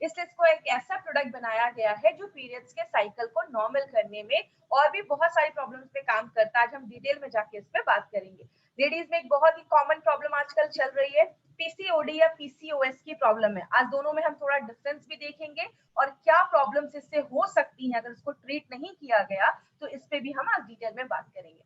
इसलिए इसको एक ऐसा प्रोडक्ट बनाया गया है जो पीरियड्स के साइकिल को नॉर्मल करने में और भी बहुत सारी प्रॉब्लम्स पे काम करता है। आज हम डिटेल में जाके इस पे बात करेंगे। लेडीज में एक बहुत ही कॉमन प्रॉब्लम आजकल चल रही है पीसीओडी या पीसीओएस की प्रॉब्लम है। आज दोनों में हम थोड़ा डिफरेंस भी देखेंगे और क्या प्रॉब्लम्स इससे हो सकती हैं अगर इसको ट्रीट नहीं किया गया, तो इस पे भी हम आज डिटेल में बात करेंगे।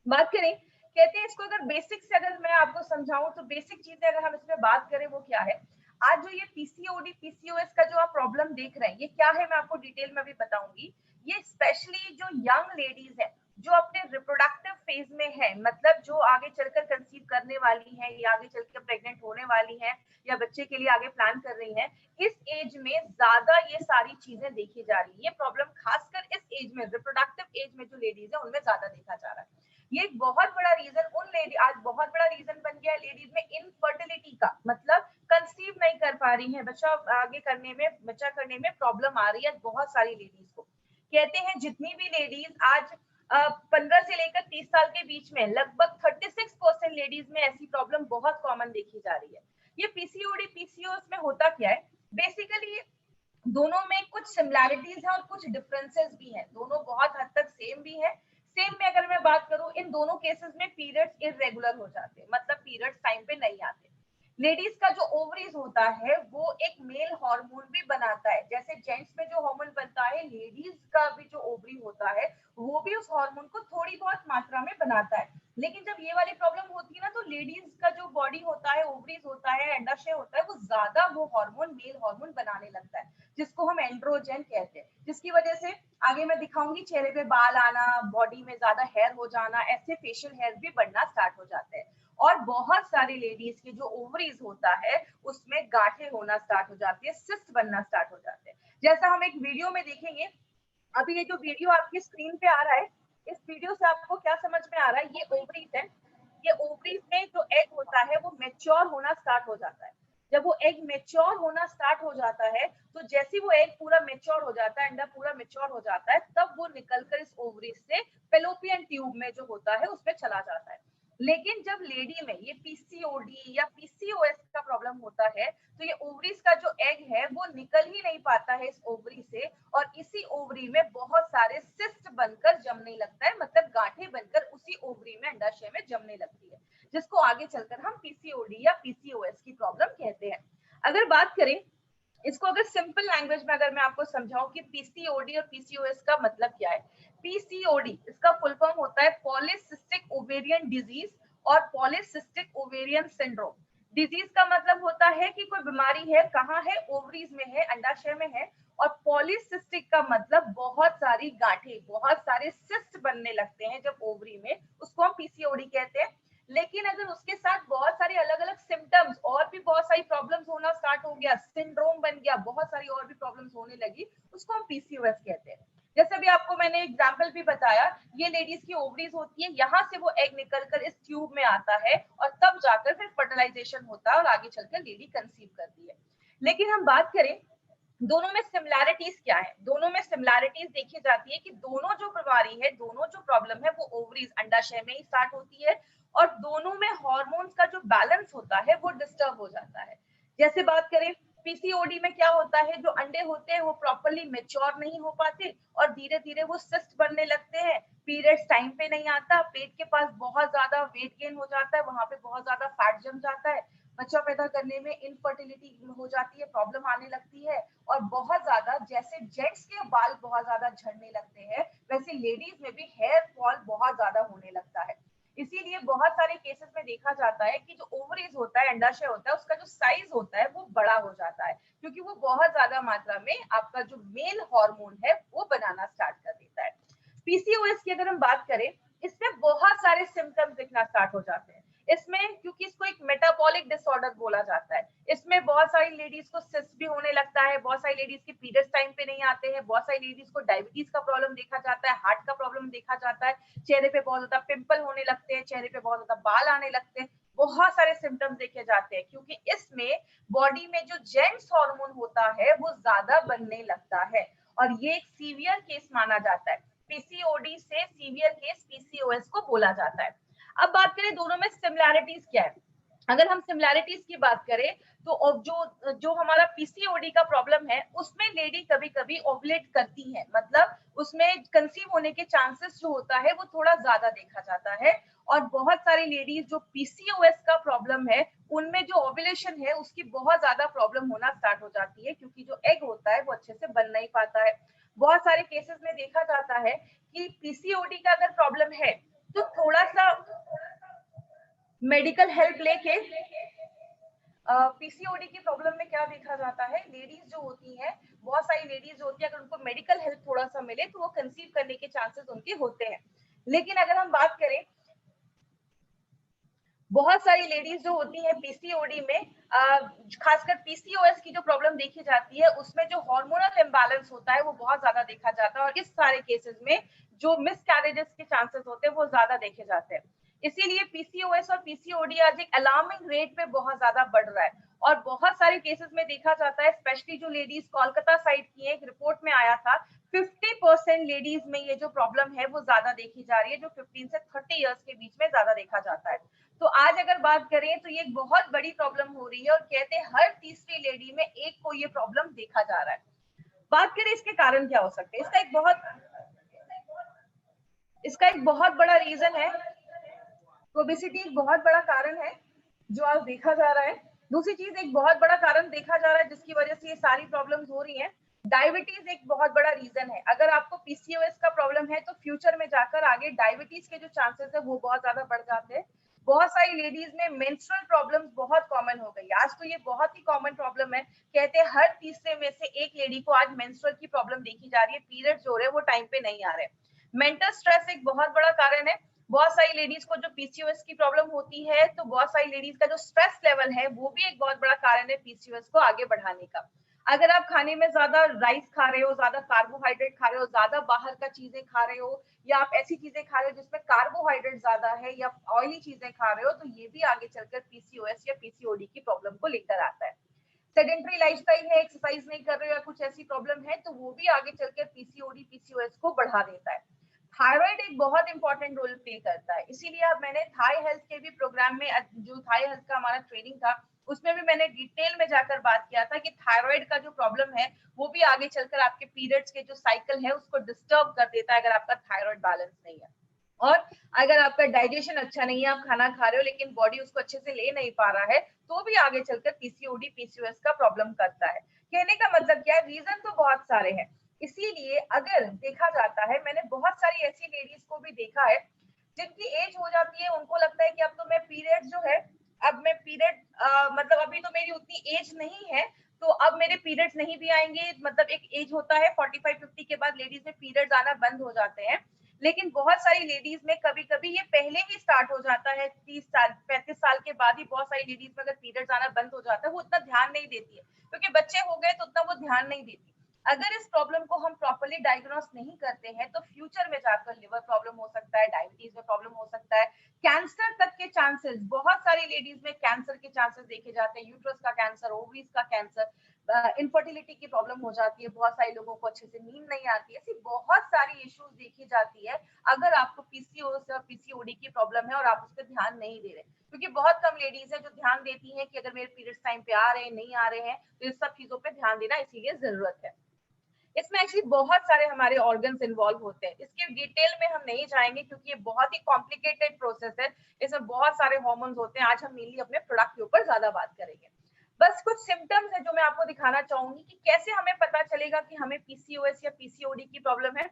बात करें, कहते हैं इसको अगर बेसिक से अगर मैं आपको समझाऊं तो बेसिक चीजें अगर हम इसमें बात करें वो क्या है। आज जो ये पीसीओडी पीसीओएस का जो आप प्रॉब्लम देख रहे हैं ये क्या है मैं आपको डिटेल में भी बताऊंगी। ये स्पेशली जो यंग लेडीज है जो अपने रिप्रोडक्टिव फेज में है, मतलब जो आगे चलकर कंसीव करने वाली है या आगे चलकर प्रेग्नेंट होने वाली है या बच्चे के लिए आगे प्लान कर रही है, इस एज में ज्यादा ये सारी चीजें देखी जा रही है। ये प्रॉब्लम खासकर इस एज में रिप्रोडक्टिव एज में जो लेडीज है उनमें ज्यादा देखा जा रहा है। ये एक बहुत बड़ा रीजन उन लेडी आज बहुत बड़ा रीजन बन गया है लेडीज में इनफर्टिलिटी का, मतलब कंसीव नहीं कर पा रही है, बच्चा आगे करने में बच्चा करने में प्रॉब्लम आ रही है बहुत सारी लेडीज को। कहते हैं जितनी भी लेडीज आज 15 से लेकर 30 साल के बीच में लगभग 36% लेडीज में ऐसी प्रॉब्लम बहुत कॉमन देखी जा रही है। ये पीसीओडी पीसीओएस में होता क्या है, बेसिकली दोनों में कुछ सिमिलैरिटीज है और कुछ डिफरेंसेस भी हैं। दोनों बहुत हद तक सेम भी है। सेम में अगर मैं बात करूं इन दोनों केसेस में पीरियड्स इरेगुलर हो जाते हैं, मतलब पीरियड्स टाइम पे नहीं आते। लेडीज का जो ओवरीज होता है वो एक मेल हार्मोन भी बनाता है, जैसे जेंट्स में जो हार्मोन बनता है लेडीज का भी जो ओवरी होता है वो भी उस हार्मोन को थोड़ी बहुत मात्रा में बनाता है। लेकिन जब ये वाली प्रॉब्लम होती है ना तो लेडीज का जो बॉडी होता है ओवरीज होता है अंडाशय होता है वो ज्यादा वो हार्मोन मेल हार्मोन बनाने लगता है जिसको हम एंड्रोजन कहते हैं, जिसकी वजह से आगे मैं दिखाऊंगी चेहरे पे बाल आना, बॉडी में ज्यादा हेयर हो जाना, ऐसे फेशियल हेयर भी बढ़ना स्टार्ट हो जाते हैं। और बहुत सारी लेडीज के जो ओवरीज होता है उसमें गांठें होना स्टार्ट हो जाती है, सिस्ट बनना स्टार्ट हो जाते हैं। जैसा हम एक वीडियो में देखेंगे, अभी ये जो वीडियो आपकी स्क्रीन पे आ रहा है इस वीडियो से आपको क्या समझ में आ रहा है, ये ओवरीज है। ये ओवरीज में जो एग होता है वो मेच्योर होना स्टार्ट हो जाता है। जब वो एग मेच्योर होना स्टार्ट हो जाता है तो जैसे वो एग पूरा मेच्योर हो जाता है, अंडा पूरा मेच्योर हो जाता है, तब वो निकलकर इस ओवरीज से फेलोपियन ट्यूब में जो होता है उसमें चला जाता है। लेकिन जब लेडी में ये पीसीओडी या पीसीओएस का प्रॉब्लम होता है तो ये ओवरीज का जो एग है वो निकल ही नहीं पाता है इस ओवरी से, और इसी ओवरी में बहुत सारे सिस्ट बनकर जमने लगता है, मतलब गांठें बनकर उसी ओवरी में अंडाशय में जमने लगती है, जिसको आगे चलकर हम पीसीओडी या पीसीओएस की प्रॉब्लम कहते हैं। अगर बात करें इसको अगर सिंपल लैंग्वेज में अगर मैं आपको समझाऊं कि पीसीओडी और पीसीओएस का मतलब क्या है। पीसीओडी इसका फुल फॉर्म होता है पॉलीसिस्टिक ओवेरियन डिजीज और पॉलीसिस्टिक ओवेरियन सिंड्रोम। डिजीज का मतलब होता है कि कोई बीमारी है, कहाँ है, ओवरीज में है, अंडाशय में है। और पॉलीसिस्टिक का मतलब बहुत सारी गांठें, बहुत सारे सिस्ट बनने लगते हैं जब ओवरी में, उसको हम पीसीओडी कहते हैं। लेकिन अगर उसके साथ बहुत सारे अलग अलग सिम्टम्स और भी बहुत सारी प्रॉब्लम्स होना स्टार्ट हो गया, सिंड्रोम बन गया, बहुत सारी और भी प्रॉब्लम्स होने लगी, उसको हम पीसीओएस कहते हैं। जैसे भी आपको मैंने एग्जांपल भी बताया, ये लेडीज की ओवरीज होती है, यहाँ से वो एग निकलकर इस ट्यूब में आता है और तब जाकर फिर फर्टिलाइजेशन होता है और आगे चलकर लेडी कंसीव करती है। लेकिन हम बात करें दोनों में सिमिलैरिटीज क्या है, दोनों में सिमिलैरिटीज देखी जाती है कि दोनों जो बीमारी है, दोनों जो प्रॉब्लम है वो ओवरीज अंडाशय में ही स्टार्ट होती है और दोनों में हार्मोन्स का जो बैलेंस होता है वो डिस्टर्ब हो जाता है। जैसे बात करें पीसीओडी में क्या होता है, जो अंडे होते हैं वो प्रॉपर्ली मेच्योर नहीं हो पाते और धीरे धीरे वो सिस्ट बनने लगते हैं, पीरियड्स टाइम पे नहीं आता, पेट के पास बहुत ज्यादा वेट गेन हो जाता है, वहां पे बहुत ज्यादा फैट जम जाता है, बच्चा पैदा करने में इनफर्टिलिटी हो जाती है, प्रॉब्लम आने लगती है। और बहुत ज्यादा जैसे जेंट्स के बाल बहुत ज्यादा झड़ने लगते हैं वैसे लेडीज में भी हेयर फॉल बहुत ज्यादा होने लगता है। इसीलिए बहुत सारे केसेस में देखा जाता है कि जो ओवरीज होता है, अंडाशय होता है, उसका जो साइज होता है वो बड़ा हो जाता है क्योंकि वो बहुत ज्यादा मात्रा में आपका जो मेल हार्मोन है वो बनाना स्टार्ट कर देता है। पीसीओएस की अगर हम बात करें इसमें बहुत सारे सिम्टम्स दिखना स्टार्ट हो जाते हैं। इसमें क्योंकि इसको एक मेटाबॉलिक डिसऑर्डर बोला जाता है, इसमें बहुत सारी लेडीज को सिस्ट भी होने लगता है, बहुत सारी लेडीज के पीरियड्स टाइम पे नहीं आते हैं, बहुत सारी लेडीज को डायबिटीज का प्रॉब्लम देखा जाता है, हार्ट का प्रॉब्लम देखा जाता है, चेहरे पे बहुत ज्यादा पिंपल होने लगते हैं, चेहरे पे बहुत ज्यादा बाल आने लगते हैं, बहुत सारे सिम्टम्स देखे जाते हैं क्योंकि इसमें बॉडी में जो जेंट्स हार्मोन होता है वो ज्यादा बनने लगता है और ये एक सीवियर केस माना जाता है। पीसीओडी से सीवियर केस पीसीओएस को बोला जाता है। अब बात करें दोनों में सिमिलैरिटीज क्या है। अगर हम सिमिलैरिटीज की बात करें तो जो जो हमारा पीसीओडी का प्रॉब्लम है उसमें लेडी कभी कभी ओवुलेट करती है, मतलब उसमें कंसीव होने के चांसेस जो होता है वो थोड़ा ज्यादा देखा जाता है। और बहुत सारी लेडीज जो पीसीओएस का प्रॉब्लम है उनमें जो ओवुलेशन है उसकी बहुत ज्यादा प्रॉब्लम होना स्टार्ट हो जाती है, क्योंकि जो एग होता है वो अच्छे से बन नहीं पाता है। बहुत सारे केसेस में देखा जाता है कि पीसीओडी का अगर प्रॉब्लम है तो थोड़ा सा मेडिकल हेल्प लेके पीसीओडी की प्रॉब्लम में क्या देखा जाता है, लेडीज जो होती हैं, बहुत सारी लेडीज जो होती है, अगर उनको मेडिकल हेल्प थोड़ा सा मिले तो वो कंसीव करने के चांसेस उनके होते हैं। लेकिन अगर हम बात करें, बहुत सारी लेडीज जो होती हैं पीसीओडी में, खासकर पीसीओएस की जो प्रॉब्लम देखी जाती है उसमें जो हार्मोनल इम्बैलेंस होता है वो बहुत ज्यादा देखा जाता है, और इस सारे केसेस में जो मिस कैरेजेस के चांसेस होते हैं वो ज्यादा देखे जाते हैं। इसीलिए पीसीओएस और पीसीओडी आज एक अलार्मिंग रेट पे बहुत ज्यादा बढ़ रहा है। और बहुत सारे केसेस में देखा जाता है, स्पेशली जो लेडीज कोलकाता साइड की है, एक रिपोर्ट में आया था 50% लेडीज में ये जो प्रॉब्लम है वो ज्यादा देखी जा रही है, जो 15 से 30 इयर्स के बीच में ज्यादा देखा जाता है। तो आज अगर बात करें तो ये एक बहुत बड़ी प्रॉब्लम हो रही है, और कहते हैं हर तीसरी लेडी में एक को ये प्रॉब्लम देखा जा रहा है। बात करें इसके कारण क्या हो सकते हैं, इसका एक बहुत बड़ा रीजन है, ओबेसिटी एक बहुत बड़ा कारण है जो आज देखा जा रहा है। दूसरी चीज, एक बहुत बड़ा कारण देखा जा रहा है जिसकी वजह से ये सारी प्रॉब्लम्स हो रही हैं, डायबिटीज एक बहुत बड़ा रीजन है। अगर आपको पीसीओएस का प्रॉब्लम है तो फ्यूचर में जाकर आगे डायबिटीज के जो चांसेस है वो बहुत ज्यादा बढ़ जाते हैं। बहुत सारी लेडीज में मेंस्ट्रुअल प्रॉब्लम्स बहुत कॉमन हो गई, आज तो ये बहुत ही कॉमन प्रॉब्लम है। कहते हैं हर तीसरे में से एक लेडी को आज मेंस्ट्रुअल की प्रॉब्लम देखी जा रही है, पीरियड्स हो रहे हैं वो टाइम पे नहीं आ रहे। मेंटल स्ट्रेस एक बहुत बड़ा कारण है। बहुत सारी लेडीज को जो पीसीओएस की प्रॉब्लम होती है तो बहुत सारी लेडीज का जो स्ट्रेस लेवल है वो भी एक बहुत बड़ा कारण है पीसीओएस को आगे बढ़ाने का। अगर आप खाने में ज्यादा राइस खा रहे हो, ज्यादा कार्बोहाइड्रेट खा रहे हो, ज्यादा बाहर का चीजें खा रहे हो, या आप ऐसी चीजें खा रहे हो जिसमें कार्बोहाइड्रेट ज्यादा है, या ऑयली चीजें खा रहे हो, तो ये भी आगे चलकर पीसीओएस या पीसीओडी की प्रॉब्लम को लेकर आता है। सेडेंटरी लाइफस्टाइल है, एक्सरसाइज नहीं कर रहे हो या कुछ ऐसी प्रॉब्लम है तो वो भी आगे चलकर पीसीओडी पीसीओएस को बढ़ा देता है। थायराइड एक बहुत इंपॉर्टेंट रोल प्ले करता है, इसीलिए अब मैंने थाई हेल्थ के भी प्रोग्राम में, जो थाई हेल्थ का हमारा ट्रेनिंग था उसमें भी मैंने डिटेल में जाकर बात किया था कि थायराइड का जो प्रॉब्लम है वो भी आगे चलकर आपके पीरियड्स के जो साइकिल है उसको डिस्टर्ब कर देता है अगर आपका थायराइड बैलेंस नहीं है। और अगर आपका डाइजेशन अच्छा नहीं है, आप खाना खा रहे हो लेकिन बॉडी उसको अच्छे से ले नहीं पा रहा है, तो भी आगे चलकर पीसीओडी पीसीओएस का प्रॉब्लम करता है। कहने का मतलब क्या है, रीजन तो बहुत सारे हैं। इसीलिए अगर देखा जाता है, मैंने बहुत सारी ऐसी लेडीज को भी देखा है जिनकी एज हो जाती है, उनको लगता है कि अब तो मैं पीरियड जो है, अब मैं पीरियड मतलब अभी तो मेरी उतनी एज नहीं है तो अब मेरे पीरियड्स नहीं भी आएंगे, मतलब एक एज होता है 45-50 के बाद लेडीज में पीरियड्स आना बंद हो जाते हैं। लेकिन बहुत सारी लेडीज में कभी कभी ये पहले ही स्टार्ट हो जाता है, 30 साल 35 साल के बाद ही बहुत सारी लेडीज में अगर पीरियड्स आना बंद हो जाता है, वो उतना ध्यान नहीं देती है क्योंकि बच्चे हो गए तो उतना वो ध्यान नहीं देती। अगर इस प्रॉब्लम को हम प्रॉपर्ली डायग्नोस नहीं करते हैं तो फ्यूचर में जाकर लिवर प्रॉब्लम हो सकता है, डायबिटीज में प्रॉब्लम हो सकता है, कैंसर तक के चांसेस, बहुत सारी लेडीज में कैंसर के चांसेस देखे जाते हैं, यूट्रस का कैंसर, ओवरीज का कैंसर, इनफर्टिलिटी की प्रॉब्लम हो जाती है, बहुत सारे लोगों को अच्छे से नींद नहीं आती है, ऐसी बहुत सारी इश्यूज देखी जाती है अगर आपको पीसीओएस या पीसीओडी की प्रॉब्लम है और आप उस पर ध्यान नहीं दे रहे। क्योंकि बहुत कम लेडीज है जो ध्यान देती हैं कि अगर मेरे पीरियड्स टाइम पे आ रहे हैं नहीं आ रहे हैं, तो इस सब चीजों पे ध्यान देना इसीलिए जरूरत है। इसमें एक्चुअली बहुत सारे हमारे ऑर्गन्स इन्वॉल्व होते हैं, इसके डिटेल में हम नहीं जाएंगे क्योंकि ये बहुत ही कॉम्प्लिकेटेड प्रोसेस है, इसमें बहुत सारे हार्मोन्स होते हैं। आज हम मेनली अपने प्रोडक्ट के ऊपर ज्यादा बात करेंगे। बस कुछ सिम्टम्स है जो मैं आपको दिखाना चाहूंगी कि कैसे हमें पता चलेगा कि हमें पीसीओएस या पीसीओडी की प्रॉब्लम है।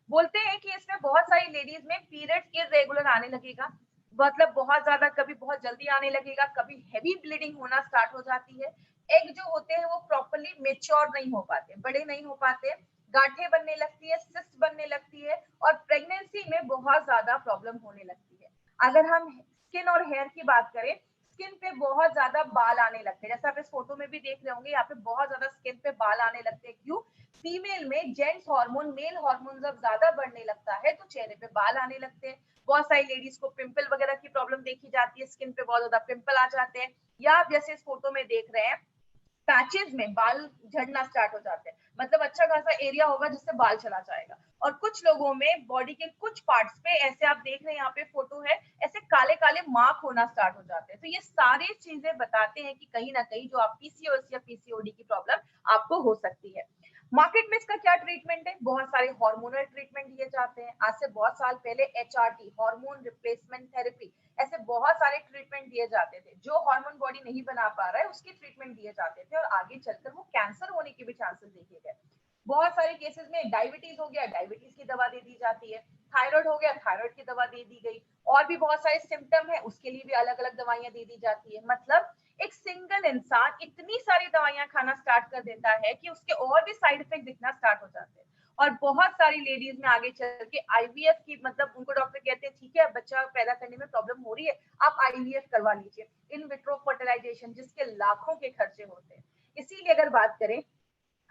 बोलते हैं कि इसमें बहुत सारी लेडीज में पीरियड इरेगुलर आने लगेगा, मतलब बहुत ज्यादा, कभी बहुत जल्दी आने लगेगा, कभी हैवी ब्लीडिंग होना स्टार्ट हो जाती है, एग जो होते हैं वो प्रॉपर्ली मेच्योर नहीं हो पाते, बड़े नहीं हो पाते, गांठें बनने लगती है, सिस्ट बनने लगती है, और प्रेगनेंसी में बहुत ज्यादा प्रॉब्लम होने लगती है। अगर हम स्किन और हेयर की बात करें, स्किन पे बहुत ज्यादा बाल आने लगते हैं, जैसे आप इस फोटो में भी देख रहे होंगे, यहाँ पे बहुत ज्यादा स्किन पे बाल आने लगते हैं। क्यों? फीमेल में जेंट्स हार्मोन, मेल हार्मोन जब ज्यादा बढ़ने लगता है तो चेहरे पे बाल आने लगते हैं। बहुत सारी लेडीज को पिंपल वगैरह की प्रॉब्लम देखी जाती है, स्किन पे बहुत ज्यादा पिंपल आ जाते हैं, या आप जैसे इस फोटो में देख रहे हैं पैचेस में बाल झड़ना स्टार्ट हो जाते हैं, मतलब अच्छा खासा एरिया होगा जिससे बाल चला जाएगा। और कुछ लोगों में बॉडी के कुछ पार्ट्स पे ऐसे आप देख रहे हैं, यहाँ पे फोटो है, ऐसे काले काले मार्क होना स्टार्ट हो जाते हैं। तो ये सारी चीजें बताते हैं कि कहीं ना कहीं जो आप पीसीओएस या पीसीओडी की प्रॉब्लम आपको हो सकती है। मार्केट में इसका क्या ट्रीटमेंट है? बहुत सारे हार्मोनल ट्रीटमेंट दिए जाते हैं। आज से बहुत साल पहले एचआरटी, हार्मोन रिप्लेसमेंट थेरेपी, ऐसे बहुत सारे ट्रीटमेंट दिए जाते थे। जो हार्मोन बॉडी नहीं बना पा रहा है उसकी ट्रीटमेंट दिए जाते थे और आगे चलकर वो कैंसर होने के भी चांसेस देखे गए। बहुत सारे केसेस में डायबिटीज हो गया, डायबिटीज की दवा दे दी जाती है। थायराइड हो गया, थायराइड की दवा दे दी गई। और भी बहुत सारे सिम्टम है, उसके लिए भी अलग अलग दवाइयां दे दी जाती है। मतलब एक सिंगल इंसान इतनी सारी दवाइयां खाना स्टार्ट कर देता है कि उसके और भी साइड इफेक्ट दिखना स्टार्ट हो जाते हैं। और बहुत सारी लेडीज में आगे चल के आईवीएफ की, मतलब उनको डॉक्टर कहते हैं ठीक है बच्चा पैदा करने में प्रॉब्लम हो रही है, आप आईवीएफ करवा लीजिए, इन विट्रो फर्टिलाइजेशन, जिसके लाखों के खर्चे होते हैं। इसीलिए अगर बात करें,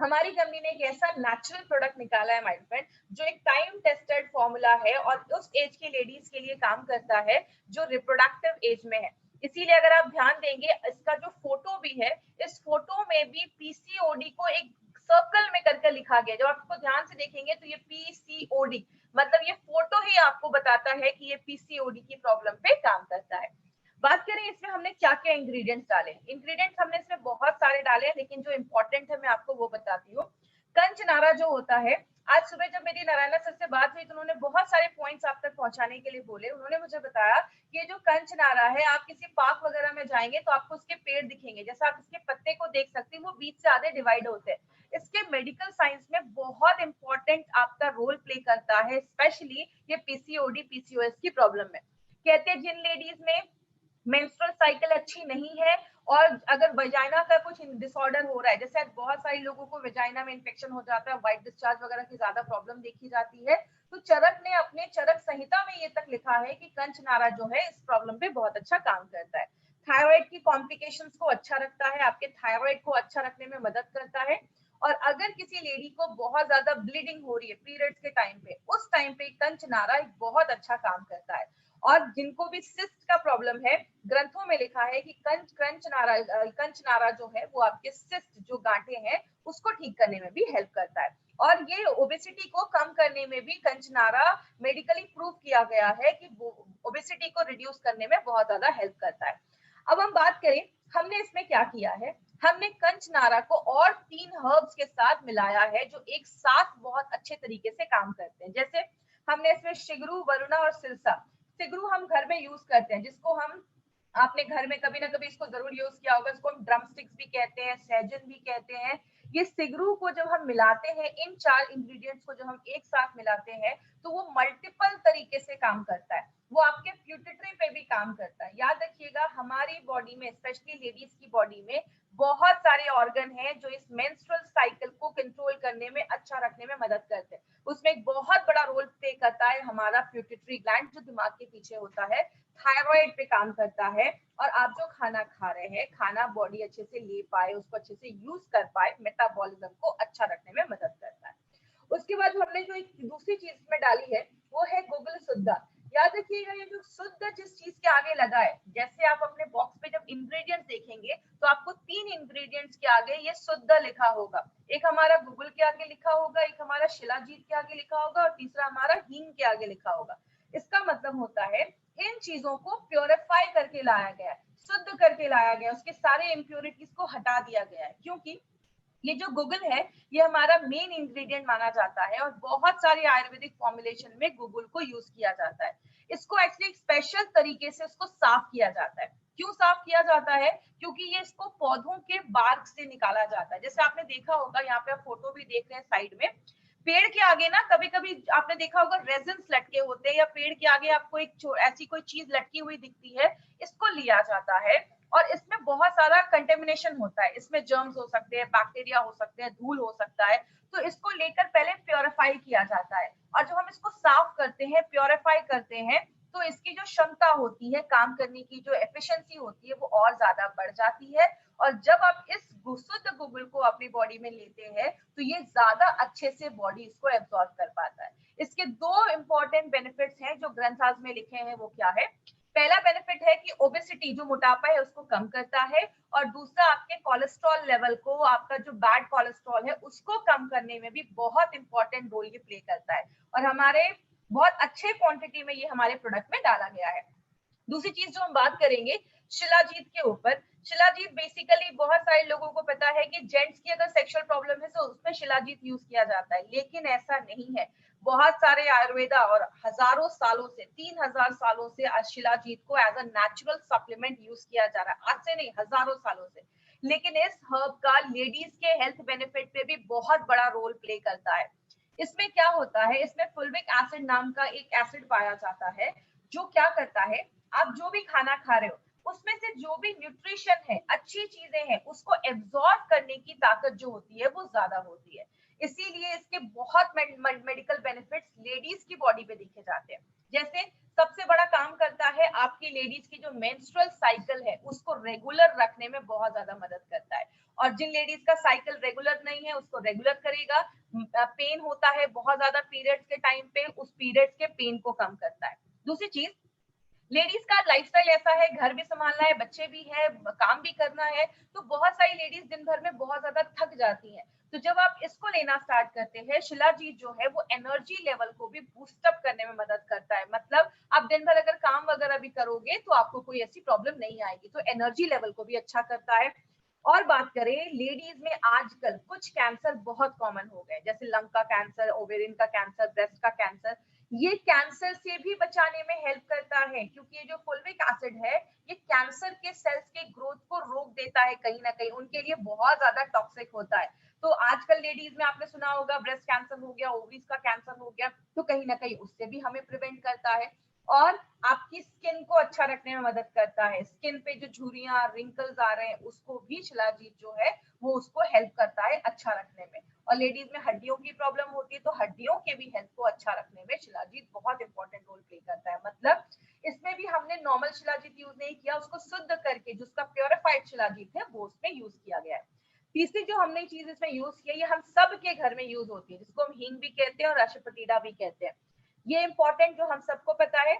हमारी कंपनी ने एक ऐसा नेचुरल प्रोडक्ट निकाला है माय फ्रेंड, जो एक टाइम टेस्टेड फॉर्मूला है और उस एज की लेडीज के लिए काम करता है जो रिप्रोडक्टिव एज में है। इसीलिए अगर आप ध्यान देंगे, इसका जो फोटो भी है, इस फोटो में भी पीसीओडी को एक सर्कल में करके लिखा गया। जब आप इसको ध्यान से देखेंगे तो ये पीसीओडी, मतलब ये फोटो ही आपको बताता है कि ये पीसीओडी की प्रॉब्लम पे काम करता है। बात करें इसमें हमने क्या क्या इंग्रेडिएंट्स डाले। इंग्रेडिएंट्स हमने इसमें बहुत सारे डाले हैं, लेकिन जो इंपॉर्टेंट है मैं आपको वो बताती हूँ। कंचनारा जो होता है, आज सुबह जब मेरी नारायणा सर से बात हुई तो उन्होंने बहुत सारे पॉइंट्स आप तक पहुंचाने के लिए बोले। उन्होंने मुझे बताया कि ये जो कंचनारा है, आप किसी पार्क वगैरह में जाएंगे तो आपको उसके पेड़ दिखेंगे, जैसे आप इसके पत्ते को देख सकते हैं, वो बीच से आधे डिवाइड होते हैं। इसके मेडिकल साइंस में बहुत इंपॉर्टेंट आपका रोल प्ले करता है, स्पेशली ये पीसीओडी पीसीओएस की प्रॉब्लम में। कहते हैं जिन लेडीज में मेंस्ट्रुअल साइकिल अच्छी नहीं है और अगर वजाइना का कुछ डिसऑर्डर हो रहा है, जैसे बहुत सारे लोगों को वजाइना में इन्फेक्शन हो जाता है, व्हाइट डिस्चार्ज वगैरह की ज्यादा प्रॉब्लम देखी जाती है, तो चरक ने अपने चरक संहिता में ये तक लिखा है कि कंचनारा जो है इस प्रॉब्लम पे बहुत अच्छा काम करता है। थायराइड की कॉम्प्लिकेशंस को अच्छा रखता है, आपके थायराइड को अच्छा रखने में मदद करता है। और अगर किसी लेडी को बहुत ज्यादा ब्लीडिंग हो रही है पीरियड्स के टाइम पे, उस टाइम पे कंचनारा एक बहुत अच्छा काम करता है। और जिनको भी सिस्ट का प्रॉब्लम है, ग्रंथों में लिखा है कि कंचनारा जो है वो आपके सिस्ट जो गांठे हैं उसको ठीक करने में भी हेल्प करता है। और ये ओबेसिटी को कम करने में भी कंचनारा मेडिकली प्रूव किया गया है कि ओबेसिटी को रिड्यूस करने में बहुत ज्यादा हेल्प करता है। अब हम बात करें हमने इसमें क्या किया है। हमने कंचनारा को और 3 हर्ब्स के साथ मिलाया है जो एक साथ बहुत अच्छे तरीके से काम करते हैं। जैसे हमने इसमें शिगरू, वरुणा और सिरसा। सिगरू हम घर में यूज करते हैं, जिसको हम, आपने घर में कभी ना कभी इसको जरूर यूज किया होगा, इसको हम ड्रम स्टिक्स भी कहते हैं, सहजन भी कहते हैं। ये सिगरू को जब हम मिलाते हैं, इन 4 इंग्रेडिएंट्स को जब हम एक साथ मिलाते हैं तो वो मल्टीपल तरीके से काम करता है। वो आपके प्यूटिटरी पे भी काम करता है। याद रखिएगा, हमारी बॉडी में, स्पेशली लेडीज की बॉडी में बहुत सारे ऑर्गन हैं जो इस मेंस्ट्रुअल साइकिल को कंट्रोल करने में, अच्छा रखने में मदद करते हैं। उसमें एक बहुत बड़ा रोल प्ले करता है हमारा प्यूटिटरी ग्लैंड जो दिमाग के पीछे होता है, थायराइड पे काम करता है। और आप जो खाना खा रहे हैं, खाना बॉडी अच्छे से ले पाए, उसको अच्छे से यूज कर पाए, मेटाबॉलिज्म को अच्छा रखने में मदद करता है। उसके बाद हमने जो एक दूसरी चीज में डाली है वो है गूगल शुद्धा। याद रखिएगा, ये जो शुद्ध जिस चीज के आगे लगा है, जैसे आप अपने बॉक्स पे जब इंग्रेडिएंट्स देखेंगे तो आपको 3 इंग्रेडिएंट्स के आगे ये शुद्ध लिखा होगा। एक हमारा गूगल के आगे लिखा होगा, एक हमारा शिलाजीत के आगे लिखा होगा और तीसरा हमारा हींग के आगे लिखा होगा। इसका मतलब होता है इन चीजों को प्योरीफाई करके लाया गया है, शुद्ध करके लाया गया, उसके सारे इम्प्योरिटीज को हटा दिया गया है। क्योंकि ये जो गूगल है ये हमारा मेन इंग्रेडिएंट माना जाता है और बहुत सारे आयुर्वेदिक फॉर्मुलेशन में गूगल को यूज किया जाता है। इसको एक्चुअली एक स्पेशल तरीके से उसको साफ किया जाता है। क्यों साफ किया जाता है? क्योंकि ये इसको पौधों के बार्क से निकाला जाता है। जैसे आपने देखा होगा, यहाँ पे आप फोटो भी देख रहे हैं साइड में, पेड़ के आगे ना कभी कभी आपने देखा होगा रेजिन्स लटके होते हैं, या पेड़ के आगे आपको एक ऐसी कोई चीज लटकी हुई दिखती है, इसको लिया जाता है। और इसमें बहुत सारा कंटेमिनेशन होता है, इसमें जर्म्स हो सकते हैं, बैक्टीरिया हो सकते हैं, धूल हो सकता है। तो इसको लेकर पहले प्योरीफाई किया जाता है। और जब हम इसको साफ करते हैं, प्योरीफाई करते हैं, तो इसकी जो क्षमता होती है काम करने की, जो एफिशिएंसी होती है, वो और ज्यादा बढ़ जाती है। और जब आप इस शुद्ध गूगल को अपनी बॉडी में लेते हैं तो ये ज्यादा अच्छे से बॉडी इसको एब्जॉर्ब कर पाता है। इसके 2 इंपॉर्टेंट बेनिफिट्स हैं जो ग्रंथाज में लिखे हैं, वो क्या है? पहला बेनिफिट है कि ओबेसिटी जो मोटापा है उसको कम करता है, और दूसरा आपके कोलेस्ट्रॉल लेवल को, आपका जो बैड कोलेस्ट्रॉल है उसको कम करने में भी बहुत इंपॉर्टेंट रोल ये प्ले करता है, और हमारे बहुत अच्छे क्वांटिटी में ये हमारे प्रोडक्ट में डाला गया है। दूसरी चीज जो हम बात करेंगे शिलाजीत के ऊपर, शिलाजीत बेसिकली बहुत सारे लोगों को पता है कि जेंट्स की अगर सेक्सुअल प्रॉब्लम है तो उसमें शिलाजीत यूज किया जाता है, लेकिन ऐसा नहीं है। बहुत सारे आयुर्वेदा और हजारों सालों से, 3000 सालों से शिलाजीत को as a natural supplement use किया जा रहा है, आज से नहीं हजारों सालों से। लेकिन इस हर्ब का लेडीज के हेल्थ बेनिफिट पे भी बहुत बड़ा रोल प्ले करता है। इसमें क्या होता है, इसमें फुल्विक एसिड नाम का एक एसिड पाया जाता है, जो क्या करता है, आप जो भी खाना खा रहे हो उसमें से जो भी न्यूट्रिशन है, अच्छी चीजें हैं, उसको एब्जॉर्ब करने की ताकत जो होती है वो ज्यादा होती है। इसीलिए इसके बहुत मेडिकल बेनिफिट्स लेडीज की बॉडी पे देखे जाते हैं। जैसे सबसे बड़ा काम करता है आपकी लेडीज की जो मेंस्ट्रुअल साइकिल है उसको रेगुलर रखने में बहुत ज्यादा मदद करता है, और जिन लेडीज का साइकिल रेगुलर नहीं है उसको रेगुलर करेगा। पेन होता है बहुत ज्यादा पीरियड्स के टाइम पे, उस पीरियड्स के पेन को कम करता है। दूसरी चीज, लेडीज का लाइफस्टाइल ऐसा है, घर भी संभालना है, बच्चे भी है, काम भी करना है, तो बहुत सारी लेडीज दिन भर में बहुत ज्यादा थक जाती हैं। तो जब आप इसको लेना स्टार्ट करते हैं, शिलाजीत जो है वो एनर्जी लेवल को भी बूस्ट अप करने में मदद करता है। मतलब आप दिन भर अगर काम वगैरह भी करोगे तो आपको कोई ऐसी प्रॉब्लम नहीं आएगी, तो एनर्जी लेवल को भी अच्छा करता है। और बात करें लेडीज में, आजकल कुछ कैंसर बहुत कॉमन हो गए, जैसे लंग का कैंसर, ओवेरियन का कैंसर, ब्रेस्ट का कैंसर। ये कैंसर से भी बचाने में हेल्प करता है, क्योंकि ये जो फुल्विक एसिड है ये कैंसर के सेल्स के ग्रोथ को रोक देता है, कहीं ना कहीं उनके लिए बहुत ज्यादा टॉक्सिक होता है। तो आजकल लेडीज में आपने सुना होगा ब्रेस्ट कैंसर हो गया, ओवरीज का कैंसर हो गया, तो कहीं ना कहीं उससे भी हमें प्रिवेंट करता है। और आपकी स्किन को अच्छा रखने में मदद करता है, स्किन पे जो झुर्रियां रिंकल्स आ रहे हैं उसको भी शिलाजीत जो है वो उसको हेल्प करता है अच्छा रखने में। और लेडीज में हड्डियों की प्रॉब्लम होती है तो हड्डियों के भी हेल्थ को अच्छा रखने में शिलाजीत बहुत इंपॉर्टेंट रोल प्ले करता है। मतलब इसमें भी हमने नॉर्मल शिलाजीत यूज नहीं किया, उसको शुद्ध करके जिसका प्योरिफाइड शिलाजीत है वो उसमें यूज किया गया है। तीसरी जो हमने चीज इसमें यूज की है, ये हम सब के घर में यूज होती है, जिसको हम हींग भी कहते हैं और अशफतीडा भी कहते हैं। ये इंपॉर्टेंट जो हम सबको पता है,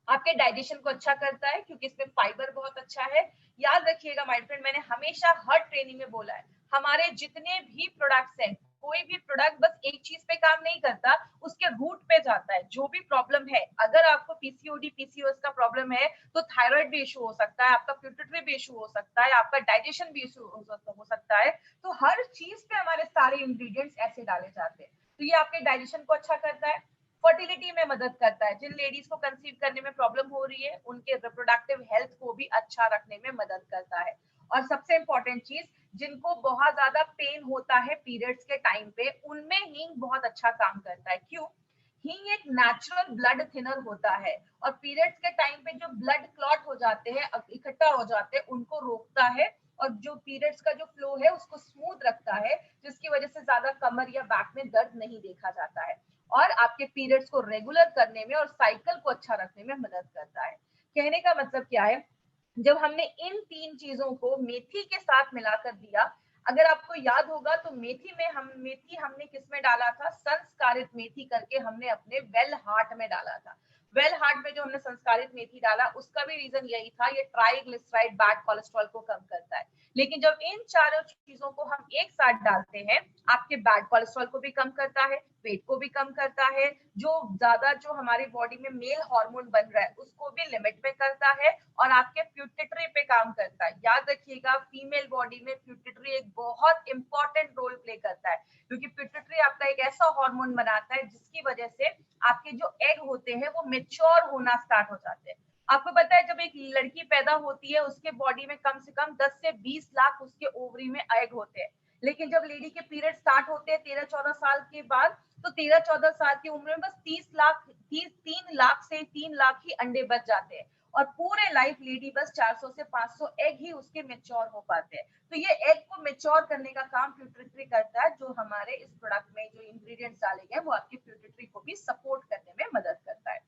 आपके डाइजेशन को अच्छा करता है क्योंकि इसमें फाइबर बहुत अच्छा है। याद रखिएगा माय फ्रेंड, मैंने हमेशा हर ट्रेनिंग में बोला है, हमारे जितने भी प्रोडक्ट्स हैं, कोई भी प्रोडक्ट बस एक चीज पे काम नहीं करता, उसके रूट पे जाता है। जो भी प्रॉब्लम है, अगर आपको पीसीओडी पीसीओएस का प्रॉब्लम है तो थायराइड भी इशू हो सकता है, आपका प्यूटरी भी इशू हो सकता है, आपका डाइजेशन भी इशू हो सकता है। तो हर चीज पे हमारे सारे इंग्रेडिएंट्स ऐसे डाले जाते हैं। तो ये आपके डाइजेशन को अच्छा करता है, फर्टिलिटी में मदद करता है, जिन लेडीज को कंसीव करने में प्रॉब्लम हो रही है उनके रिप्रोडक्टिव हेल्थ को भी अच्छा रखने में मदद करता है। और सबसे इंपॉर्टेंट चीज, जिनको बहुत ज्यादा पेन होता है पीरियड्स के टाइम पे, उनमें हींग बहुत अच्छा काम करता है। क्यों? हींग एक नेचुरल ब्लड थिनर होता है, और पीरियड्स के टाइम पे जो ब्लड क्लॉट हो जाते हैं, इकट्ठा हो जाते हैं, उनको रोकता है, और जो पीरियड्स का जो फ्लो है उसको स्मूथ रखता है, जिसकी वजह से ज्यादा कमर या बैक में दर्द नहीं देखा जाता है, और आपके पीरियड्स को रेगुलर करने में और साइकिल को अच्छा रखने में मदद करता है। कहने का मतलब क्या है, जब हमने इन तीन चीजों को मेथी के साथ मिलाकर दिया, अगर आपको याद होगा तो मेथी हमने किस में डाला था, संस्कारित मेथी करके हमने अपने वेल हार्ट में डाला था। वेल हार्ट में जो हमने संस्कारित मेथी डाला उसका भी रीजन यही था, ये ट्राइग्लिसराइड बैड कोलेस्ट्रॉल को कम करता है। लेकिन जब इन चारों चीजों को हम एक साथ डालते हैं, आपके बैड कोलेस्ट्रॉल को भी कम करता है, वेट को भी कम करता है, जो ज्यादा जो हमारी बॉडी में मेल हार्मोन बन रहा है उसको भी लिमिट में करता है, और आपके प्यूटिटरी पे काम करता है। याद रखिएगा फीमेल बॉडी में प्यूटिटरी एक बहुत इंपॉर्टेंट रोल प्ले करता है, क्योंकि प्यूटिटरी आपका एक ऐसा हार्मोन बनाता है जिसकी वजह से आपके जो एग होते हैं वो मेच्योर होना स्टार्ट हो जाते हैं। आपको पता है जब एक लड़की पैदा होती है उसके बॉडी में कम से कम 10 से 20 लाख उसके ओवरी में एग होते हैं, लेकिन जब लेडी के पीरियड स्टार्ट होते हैं 13-14 साल के बाद, तो 13-14 साल की उम्र में बस 3 लाख से 3 लाख ही अंडे बच जाते हैं, और पूरे लाइफ लेडी बस 400 से 500 एग ही उसके मेच्योर हो पाते हैं। तो ये एग को मेच्योर करने का काम प्यूटिटरी करता है, जो हमारे इस प्रोडक्ट में जो इंग्रेडिएंट्स डाले गए वो आपकी प्यूटिटरी को भी सपोर्ट करने में मदद करता है।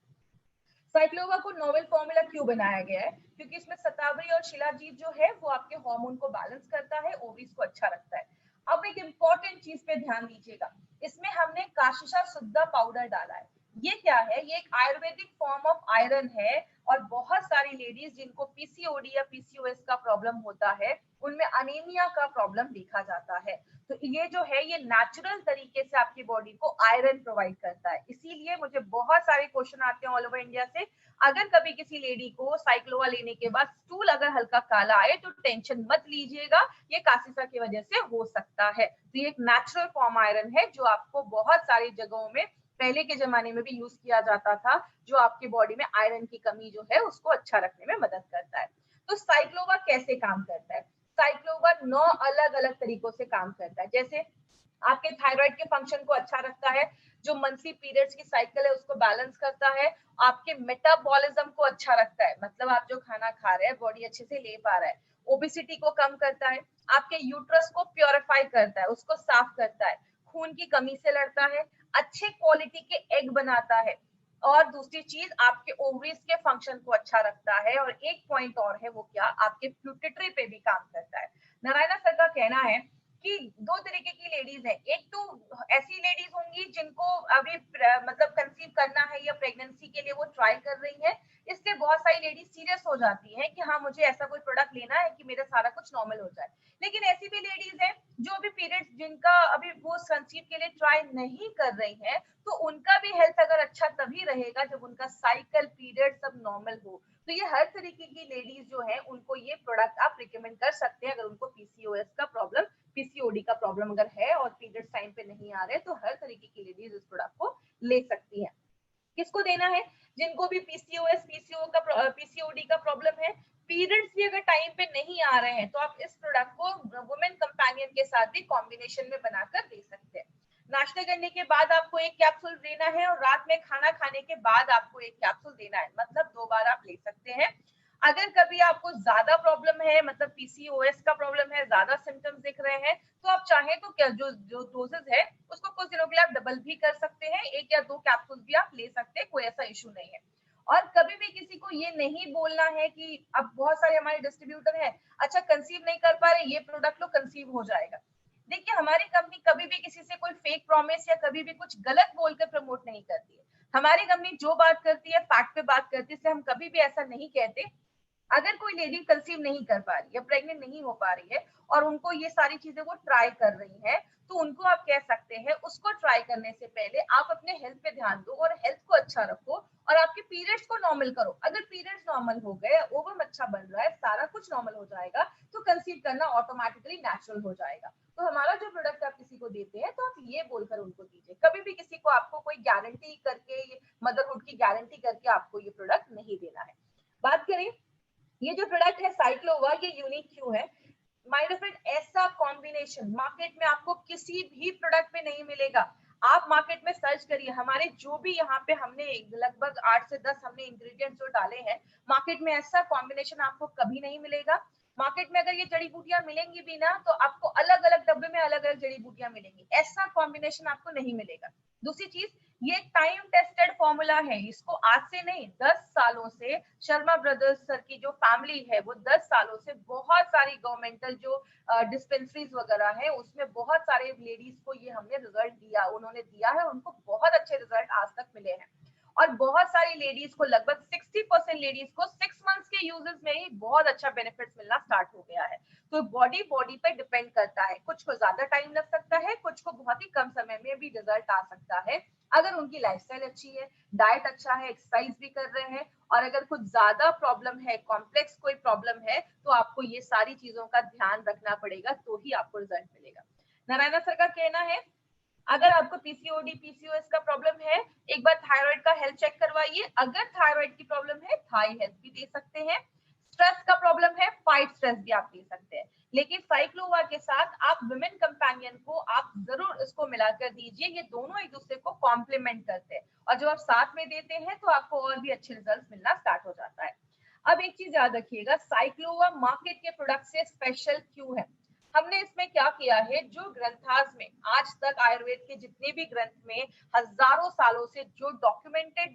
साइक्लोवा को नोवेल फॉर्मूला क्यों बनाया गया है? क्योंकि इसमें शतावरी और शिलाजीत जो है वो आपके हार्मोन को बैलेंस करता है, ओवरीज को अच्छा रखता है। अब एक इंपॉर्टेंट चीज पे ध्यान दीजिएगा, इसमें हमने काशिशा शुद्धा पाउडर डाला है। ये क्या है, ये एक आयुर्वेदिक फॉर्म ऑफ आयरन है और बहुत सारी लेडीज जिनको पीसीओडी या पीसीओएस का प्रॉब्लम होता है उनमें अनीमिया का प्रॉब्लम देखा जाता है। तो ये जो है ये नेचुरल तरीके से आपकी बॉडी को आयरन प्रोवाइड करता है। इसीलिए मुझे बहुत सारे क्वेश्चन आते हैं ऑल ओवर इंडिया से, अगर कभी किसी लेडी को साइक्लोवा लेने के बाद स्टूल अगर हल्का काला आए तो टेंशन मत लीजिएगा, ये कासिसा की वजह से हो सकता है। तो ये एक नेचुरल फॉर्म आयरन है जो आपको बहुत सारी जगहों में पहले के जमाने में भी यूज किया जाता था, जो आपकी बॉडी में आयरन की कमी जो है उसको अच्छा रखने में मदद करता है। तो साइक्लोवा कैसे काम करता है? साइक्लोवा 9 अलग अलग तरीकों से काम करता है। जैसे आपके थायराइड के फंक्शन को अच्छा रखता है, जो मंथली पीरियड्स की साइकिल है उसको बैलेंस करता है, आपके मेटाबॉलिज्म को अच्छा रखता है, मतलब आप जो खाना खा रहे हैं बॉडी अच्छे से ले पा रहा है, ओबेसिटी को कम करता है, आपके यूट्रस को प्योरीफाई करता है, उसको साफ करता है, खून की कमी से लड़ता है, अच्छे क्वालिटी के एग बनाता है, और दूसरी चीज आपके ओवरीज के फंक्शन को अच्छा रखता है, और एक पॉइंट और है, वो क्या, आपके प्यूटरी पे भी काम करता है। नारायणा सर का कहना है कि दो तरीके की लेडीज है, एक तो ऐसी लेडीज होंगी जिनको अभी मतलब कंसीव करना है या प्रेगनेंसी के लिए वो ट्राई कर रही है, इसलिए बहुत सारी लेडीज सीरियस हो जाती है कि हाँ मुझे ऐसा कोई प्रोडक्ट लेना है कि मेरा सारा कुछ नॉर्मल हो जाए। लेकिन ऐसी भी लेडीज है जो अभी पीरियड्स जिनका अभी वो कंसीव के लिए ट्राई नहीं कर रही है, तो उनका भी हेल्थ अगर अच्छा तभी रहेगा जब उनका साइकिल पीरियड सब नॉर्मल हो। तो ये हर तरीके की लेडीज जो है उनको ये प्रोडक्ट आप रिकमेंड कर सकते हैं, अगर उनको पीसीओएस का प्रॉब्लम, पीसीओडी का प्रॉब्लम अगर है और पीरियड्स टाइम पे नहीं आ रहे, तो हर तरीके की लेडीज इस प्रोडक्ट को ले सकती है। किसको देना है? जिनको भी पीसीओएस पीसीओडी का प्रॉब्लम है, पीरियड्स भी अगर टाइम पे नहीं आ रहे हैं, तो आप इस प्रोडक्ट को वुमेन कंपेनियन के साथ भी कॉम्बिनेशन में बनाकर दे सकते हैं। नाश्ता करने के बाद आपको एक कैप्सूल देना है और रात में खाना खाने के बाद आपको एक कैप्सूल देना है, मतलब 2 बार आप ले सकते हैं। अगर कभी आपको ज्यादा प्रॉब्लम है, मतलब पीसीओएस का प्रॉब्लम है, ज्यादा सिम्टम्स दिख रहे हैं, तो आप चाहें तो क्या जो जो डोजेस है उसको कुछ दिनों के लिए आप डबल भी कर सकते हैं, 1 या 2 कैप्सूल भी आप ले सकते हैं, कोई ऐसा इशू नहीं है। और कभी भी किसी को ये नहीं बोलना है कि अब बहुत सारे हमारे डिस्ट्रीब्यूटर हैं, अच्छा कंसीव नहीं कर पा रहे, ये प्रोडक्ट लो कंसीव हो जाएगा। देखिए हमारी कंपनी कभी भी किसी से कोई फेक प्रॉमिस या कभी भी कुछ गलत बोलकर प्रमोट नहीं करती है। हमारी कंपनी जो बात करती है फैक्ट पे बात करती है, इसलिए हम कभी भी ऐसा नहीं कहते। अगर कोई लेडी कंसीव नहीं कर पा रही है, प्रेग्नेंट नहीं हो पा रही है और उनको ये सारी चीजें वो ट्राई कर रही है, तो उनको आप कह सकते हैं उसको ट्राई करने से पहले आप अपने हेल्थ पे ध्यान दो और हेल्थ को अच्छा रखो और आपके पीरियड्स को नॉर्मल करो। अगर पीरियड्स नॉर्मल हो गए, ओवम अच्छा बन रहा है, सारा कुछ नॉर्मल हो जाएगा, तो कंसीव करना ऑटोमेटिकली नेचुरल हो जाएगा। तो हमारा जो प्रोडक्ट आप किसी को देते हैं तो आप ये बोलकर उनको दीजिए, कभी भी किसी को आपको कोई गारंटी करके, मदरहुड की गारंटी करके आपको ये प्रोडक्ट नहीं देना है। बात करें, ये जो प्रोडक्ट है साइक्लोवा, ये यूनिक क्यों है? माय डियर फ्रेंड, ऐसा कॉम्बिनेशन मार्केट में आपको किसी भी प्रोडक्ट में नहीं मिलेगा। आप मार्केट में सर्च करिए, हमारे जो भी यहाँ पे हमने लगभग 8 से 10 हमने इंग्रेडिएंट्स जो डाले हैं, मार्केट में ऐसा कॉम्बिनेशन आपको कभी नहीं मिलेगा। मार्केट में अगर ये जड़ी बूटियां मिलेंगी भी ना, तो आपको अलग अलग डब्बे में अलग अलग जड़ी बूटियां मिलेंगी, ऐसा कॉम्बिनेशन आपको नहीं मिलेगा। दूसरी चीज, ये टाइम टेस्टेड फॉर्मूला है, इसको आज से नहीं 10 सालों से शर्मा ब्रदर्स सर की जो फैमिली है वो 10 सालों से बहुत सारी गवर्नमेंटल जो डिस्पेंसरीज वगैरह है उसमें बहुत सारे लेडीज को ये हमने रिजल्ट दिया, उन्होंने दिया है, उनको बहुत अच्छे रिजल्ट आज तक मिले हैं। और बहुत सारी लेडीज को, लगभग 60% लेडीज को 6 मंथ्स के यूजेस में ही बहुत अच्छा बेनिफिट्स मिलना स्टार्ट हो गया है। तो बॉडी बॉडी पे डिपेंड करता है, कुछ को ज्यादा टाइम लग सकता है, कुछ को बहुत ही कम समय में भी रिजल्ट आ सकता है, अगर उनकी लाइफस्टाइल अच्छी है, डाइट अच्छा है, एक्सरसाइज भी कर रहे हैं। और अगर कुछ ज्यादा प्रॉब्लम है, कॉम्प्लेक्स कोई प्रॉब्लम है, तो आपको ये सारी चीजों का ध्यान रखना पड़ेगा, तो ही आपको रिजल्ट मिलेगा। नारायणा सर का कहना है, अगर आपको पीसीओडी पीसीओएस का प्रॉब्लम है, एक बार थायराइड का हेल्थ चेक करवाइए, अगर थायराइड की प्रॉब्लम है थाई हेल्थ भी दे सकते हैं, स्ट्रेस का प्रॉब्लम है फाइट स्ट्रेस भी आप दे सकते हैं। लेकिन साइक्लोवा के साथ आप विमेन कंपेनियन को आप जरूर इसको मिलाकर दीजिए, ये दोनों एक दूसरे को कॉम्प्लीमेंट करते हैं, और जब आप साथ में देते हैं तो आपको और भी अच्छे रिजल्ट मिलना स्टार्ट हो जाता है। अब एक चीज याद रखिएगा, साइक्लोवा मार्केट के प्रोडक्ट से स्पेशल क्यों है? हमने इसमें क्या किया है, जो ग्रंथास में आज तक आयुर्वेद के जितने भी ग्रंथ में हजारों सालों से जो डॉक्यूमेंटेड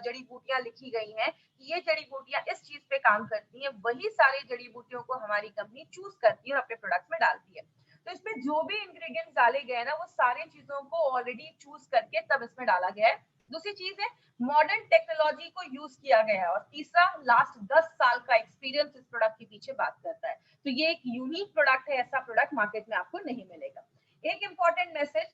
जड़ी बूटियां लिखी गई हैं, ये जड़ी बूटियां इस चीज पे काम करती हैं, वही सारी जड़ी बूटियों को हमारी कंपनी चूज करती है और अपने प्रोडक्ट में डालती है। तो इसमें जो भी इंग्रेडिएंट्स डाले गए हैं ना, वो सारी चीजों को ऑलरेडी चूज करके तब इसमें डाला गया है। दूसरी चीज है मॉडर्न टेक्नोलॉजी को यूज किया गया है, और तीसरा लास्ट 10 साल का एक्सपीरियंस इस प्रोडक्ट के पीछे बात करता है। तो ये एक यूनिक प्रोडक्ट है, ऐसा प्रोडक्ट मार्केट में आपको नहीं मिलेगा। एक इंपॉर्टेंट मैसेज,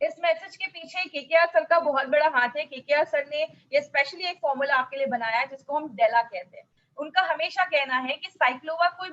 इस मैसेज के पीछे केकेआर सर का बहुत बड़ा हाथ है। केकेआर सर ने ये स्पेशली एक फॉर्मूला आपके लिए बनाया है जिसको हम डेला कहते हैं। उनका हमेशा कहना है कि साइक्लोवा कोई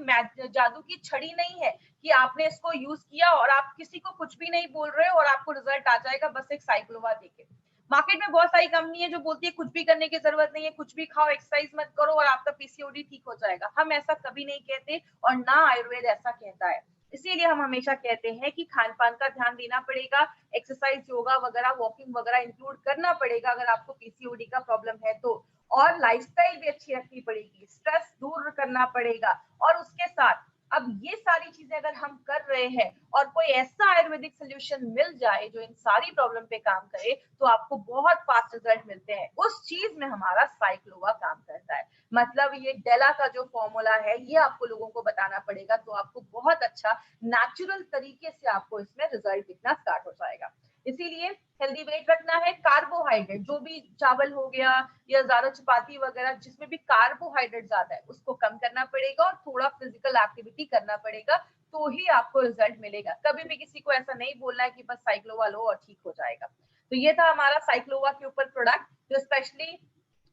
जादू की छड़ी नहीं है कि आपने इसको यूज किया और आप किसी को कुछ भी नहीं बोल रहे हो और आपको रिजल्ट आ जाएगा बस एक साइक्लोवा देके। मार्केट में बहुत सारी कंपनी है जो बोलती है कुछ भी करने की जरूरत नहीं है, कुछ भी खाओ, एक्सरसाइज मत करो और आपका पीसीओडी ठीक हो जाएगा। हम ऐसा कभी नहीं कहते और ना आयुर्वेद ऐसा कहता है। इसीलिए हम हमेशा कहते हैं कि खान पान का ध्यान देना पड़ेगा, एक्सरसाइज, योगा वगैरह, वॉकिंग वगैरह इंक्लूड करना पड़ेगा अगर आपको पीसीओडी का प्रॉब्लम है तो, और लाइफस्टाइल भी अच्छी रखनी पड़ेगी, स्ट्रेस दूर करना पड़ेगा। और उसके साथ अब ये सारी चीजें अगर हम कर रहे हैं और कोई ऐसा आयुर्वेदिक सोल्यूशन मिल जाए जो इन सारी प्रॉब्लम पे काम करे तो आपको बहुत फास्ट रिजल्ट मिलते हैं। उस चीज में हमारा साइक्लोवा काम करता है। मतलब ये डेला का जो फॉर्मूला है ये आपको लोगों को बताना पड़ेगा, तो आपको बहुत अच्छा नेचुरल तरीके से आपको इसमें रिजल्ट दिखना स्टार्ट हो जाएगा। इसीलिए हेल्दी वेट रखना है, कार्बोहाइड्रेट जो भी चावल हो गया या ज्यादा चपाती वगैरह जिसमें भी कार्बोहाइड्रेट ज्यादा है उसको कम करना पड़ेगा और थोड़ा फिजिकल एक्टिविटी करना पड़ेगा, तो ही आपको रिजल्ट मिलेगा। कभी भी किसी को ऐसा नहीं बोलना है कि बस साइक्लोवा लो और ठीक हो जाएगा। तो ये था हमारा साइक्लोवा के ऊपर प्रोडक्ट जो स्पेशली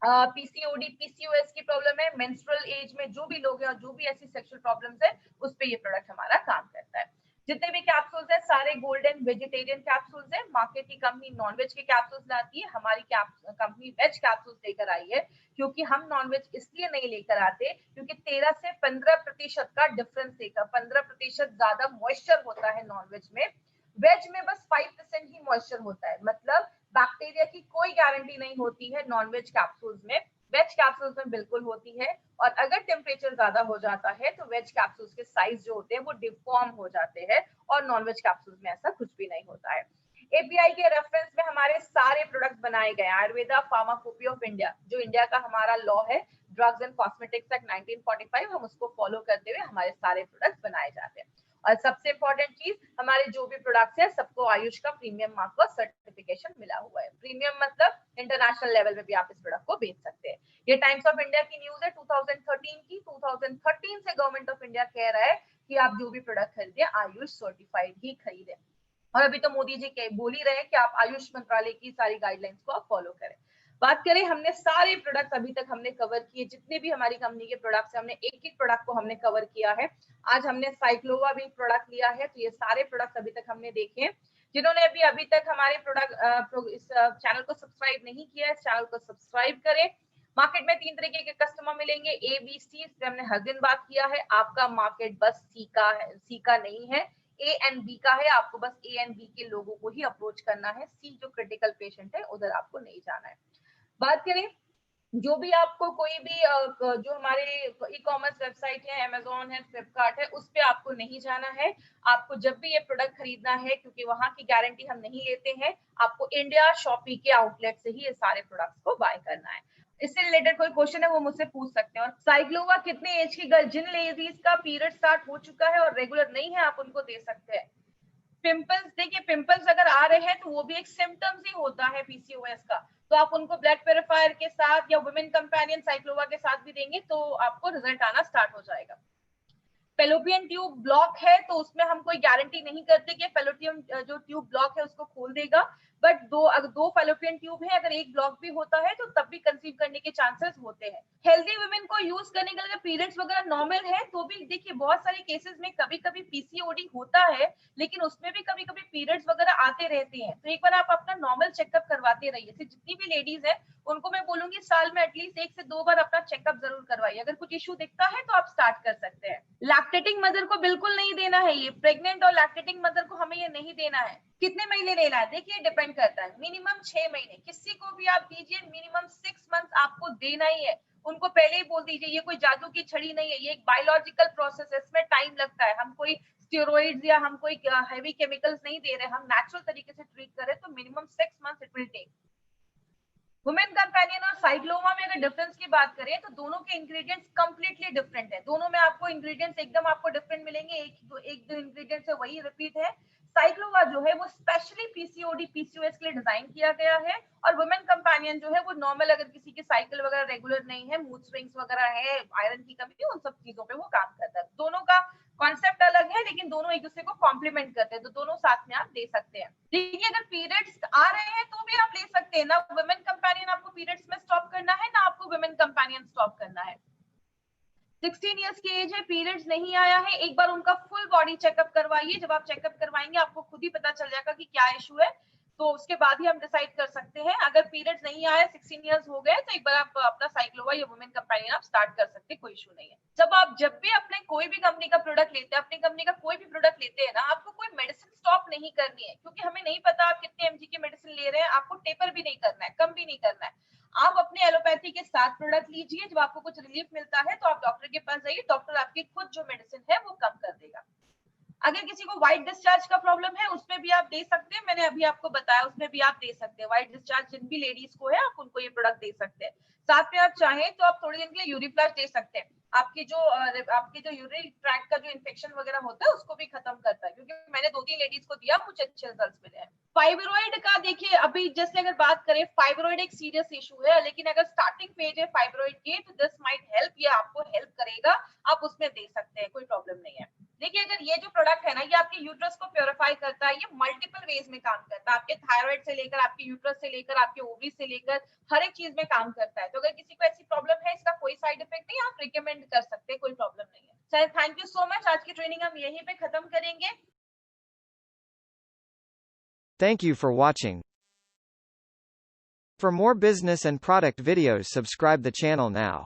पीसीओडी, पीसीओएस की प्रॉब्लम है, मेंस्ट्रुअल एज में जो भी लोग हैं और जो भी ऐसी सेक्सुअल प्रॉब्लम्स है उस पे ये प्रोडक्ट हमारा काम करता है। जितने भी कैप्सूल्स है सारे गोल्डन वेजिटेरियन कैप्सूल्स है। मार्केट की कंपनी नॉनवेज के कैप्सूल्स लाती है, हमारी कंपनी वेज कैप्सूल्स लेकर आई है। क्योंकि हम नॉनवेज इसलिए नहीं लेकर आते क्योंकि 13 से 15% का डिफरेंस देकर 15% ज्यादा मॉइस्चर होता है नॉनवेज में, वेज में बस 5% ही मॉइस्चर होता है। मतलब बैक्टीरिया की कोई गारंटी नहीं होती है नॉनवेज कैप्सूल्स में, वेज कैप्सूल्स में बिल्कुल होती है। और अगर टेम्परेचर ज्यादा हो जाता है तो वेज कैप्सूल्स के साइज जो होते हैं वो डिफॉर्म हो जाते हैं और नॉनवेज कैप्सूल्स में ऐसा कुछ भी नहीं होता है। एपीआई के रेफरेंस में हमारे सारे प्रोडक्ट बनाए गए। आयुर्वेदा फार्माकोपी ऑफ इंडिया जो इंडिया का हमारा लॉ है, ड्रग्स एंड कॉस्मेटिक्स एक्ट 1945, हम उसको फॉलो करते हुए हमारे सारे प्रोडक्ट बनाए जाते हैं। और सबसे इंपॉर्टेंट चीज, हमारे जो भी प्रोडक्ट्स है सबको आयुष का प्रीमियम मार्क का सर्टिफिकेशन मिला हुआ है। प्रीमियम मतलब इंटरनेशनल लेवल पे भी आप इस प्रोडक्ट को बेच सकते हैं। ये टाइम्स ऑफ इंडिया की न्यूज है 2013 की। 2013 से गवर्नमेंट ऑफ इंडिया कह रहा है कि आप जो भी प्रोडक्ट खरीदे आयुष सर्टिफाइड ही खरीदें। और अभी तो मोदी जी बोल ही रहे हैं कि आप आयुष मंत्रालय की सारी गाइडलाइंस को आप फॉलो करें। बात करें, हमने सारे प्रोडक्ट अभी तक हमने कवर किए, जितने भी हमारी कंपनी के प्रोडक्ट्स हैं हमने एक एक प्रोडक्ट को हमने कवर किया है। आज हमने साइक्लोवा भी प्रोडक्ट लिया है, तो ये सारे प्रोडक्ट अभी तक हमने देखे। जिन्होंने अभी तक हमारे प्रोडक्ट इस चैनल को सब्सक्राइब नहीं किया है, इस चैनल को सब्सक्राइब करें। मार्केट में 3 तरीके के कस्टमर मिलेंगे, ए बी सी, इस पे हमने हर दिन बात किया है। आपका मार्केट बस सी का है, सी का नहीं है, ए एंड बी का है। आपको बस ए एंड बी के लोगों को ही अप्रोच करना है, सी जो क्रिटिकल पेशेंट है उधर आपको नहीं जाना है। बात करें, जो भी आपको कोई भी जो हमारे ई कॉमर्स वेबसाइट है, अमेजोन है, फ्लिपकार्ट है, उस पे आपको नहीं जाना है। आपको जब भी ये प्रोडक्ट खरीदना है, क्योंकि वहां की गारंटी हम नहीं लेते हैं, आपको इंडिया शॉपी के आउटलेट से ही ये सारे प्रोडक्ट्स को बाय करना है। इससे रिलेटेड कोई क्वेश्चन है वो मुझसे पूछ सकते हैं। और साइक्लोवा कितने एज की गर्ल, जिन लेडीज का पीरियड स्टार्ट हो चुका है और रेगुलर नहीं है आप उनको दे सकते हैं। पिंपल्स, देखिए पिंपल्स अगर आ रहे हैं तो वो भी एक सिम्टम्स ही होता है पीसीओएस का, तो आप उनको ब्लड प्योरीफायर के साथ या वुमेन कंपेनियन साइक्लोवा के साथ भी देंगे तो आपको रिजल्ट आना स्टार्ट हो जाएगा। फेलोपियन ट्यूब ब्लॉक है तो उसमें हम कोई गारंटी नहीं करते कि फेलोपियन जो ट्यूब ब्लॉक है उसको खोल देगा, बट अगर दो फेलोपियन ट्यूब है, अगर एक ब्लॉक भी होता है तो तब भी कंसीव करने के चांसेस होते हैं। हेल्दी वुमेन को यूज करने के लिए पीरियड्स वगैरह नॉर्मल है तो भी देखिए बहुत सारे केसेस में कभी कभी पीसीओडी होता है, लेकिन उसमें भी कभी कभी पीरियड्स वगैरह आते रहते हैं। तो एक बार आप अपना नॉर्मल चेकअप करवाते रहिए। जितनी भी लेडीज है उनको मैं बोलूंगी साल में एटलीस्ट 1 से 2 बार अपना चेकअप जरूर करवाइए। अगर कुछ इश्यू दिखता है तो आप स्टार्ट कर सकते हैं। लैक्टेटिंग मदर को बिल्कुल नहीं देना है ये, प्रेग्नेंट और लैक्टेटिंग मदर को हमें ये नहीं देना है। कितने महीने लेना है, देखिए डिपेंड करता है, मिनिमम 6 महीने, किसी को भी आप दीजिए, मिनिमम 6 मंथ आपको देना ही है। उनको पहले ही बोल दीजिए ये कोई जादू की छड़ी नहीं है, ये एक बायोलॉजिकल प्रोसेस है, इसमें टाइम लगता है। हम कोई स्टेरॉइड्स या हम कोई हैवी केमिकल्स नहीं दे रहे, हम नेचुरल तरीके से ट्रीट कर रहे हैं, तो minimum 6 months it will take. Women companion और साइक्लोमा में अगर डिफरेंस की बात करें तो दोनों के इंग्रेडिएंट्स कंप्लीटली डिफरेंट है। दोनों में आपको इंग्रेडिएंट्स एकदम आपको डिफरेंट मिलेंगे, एक दो इंग्रेडिएंट्स है वही रिपीट है। साइक्लोवा जो है वो स्पेशली पीसीओडी पीसीओएस के लिए डिजाइन किया गया है, और वुमेन कंपेनियन जो है वो नॉर्मल, अगर किसी की साइकिल वगैरह रेगुलर नहीं है, मूड स्विंग्स वगैरह है, आयरन की कमी है, उन सब चीजों पे वो काम करता है। दोनों का कॉन्सेप्ट अलग है, लेकिन दोनों एक दूसरे को कॉम्प्लीमेंट करते हैं, तो दोनों साथ में आप ले सकते हैं। देखिए, अगर पीरियड्स आ रहे हैं तो भी आप ले सकते हैं ना। वुमेन कंपेनियन आपको पीरियड्स में स्टॉप करना है, ना आपको वुमेन कंपेनियन स्टॉप करना है। 16 इयर्स की एज है, पीरियड्स नहीं आया है, एक बार उनका फुल बॉडी चेकअप करवाइए। जब आप चेकअप करवाएंगे आपको खुद ही पता चल जाएगा कि क्या इशू है, तो उसके बाद ही हम डिसाइड कर सकते हैं। अगर पीरियड्स नहीं आया, 16 इयर्स हो गए, तो एक बार आप अपना साइक्लोवा या वुमेन कंपेनियन आप स्टार्ट कर सकते हैं, कोई इशू नहीं है। जब भी अपने कोई भी कंपनी का प्रोडक्ट लेते हैं, अपनी कंपनी का कोई भी प्रोडक्ट लेते हैं ना, आपको कोई मेडिसिन स्टॉप नहीं करनी है, क्योंकि हमें नहीं पता आप कितने एमजी की मेडिसिन ले रहे हैं। आपको टेपर भी नहीं करना है, कम भी नहीं करना है। आप अपने एलोपैथी के साथ प्रोडक्ट लीजिए, जब आपको कुछ रिलीफ मिलता है तो आप डॉक्टर के पास जाइए, डॉक्टर आपकी खुद जो मेडिसिन है वो कम कर देगा। अगर किसी को व्हाइट डिस्चार्ज का प्रॉब्लम है, उसमें भी आप दे सकते हैं, मैंने अभी आपको बताया, उसमें भी आप दे सकते हैं। व्हाइट डिस्चार्ज जिन भी लेडीज को है, आप उनको ये प्रोडक्ट दे सकते हैं। साथ में आप चाहें तो आप थोड़े दिन के लिए यूरिफ्लश दे सकते हैं। आपकी जो यूरिन ट्रैक का जो इन्फेक्शन वगैरह होता है उसको भी खत्म करता है, क्योंकि मैंने 2-3 लेडीज को दिया, कुछ अच्छे रिजल्ट्स मिले हैं। फाइब्रॉइड का देखिए, अभी जैसे अगर बात करें, फाइब्रॉइड एक सीरियस इशू है, लेकिन अगर स्टार्टिंग फेज है फाइब्रॉइड की, तो दिस माइट हेल्प, ये आपको हेल्प करेगा, आप उसमें दे सकते हैं, कोई प्रॉब्लम नहीं है। देखिए, अगर ये जो प्रोडक्ट है ना, ये आपके यूट्रस को प्योरीफाई करता है, ये मल्टीपल वेज में काम करता है, आपके थायराइड से लेकर, आपके यूट्रस से लेकर, आपके ओवरी से लेकर, हर एक चीज में काम करता है। तो अगर किसी को ऐसी प्रॉब्लम है, इसका कोई साइड इफेक्ट नहीं, आप रिकमेंड कर सकते हैं, कोई प्रॉब्लम नहीं है। Sir, thank you so much. आज की ट्रेनिंग हम यहीं पे खत्म करेंगे। Thank you for watching. For more business and product videos, subscribe the channel now.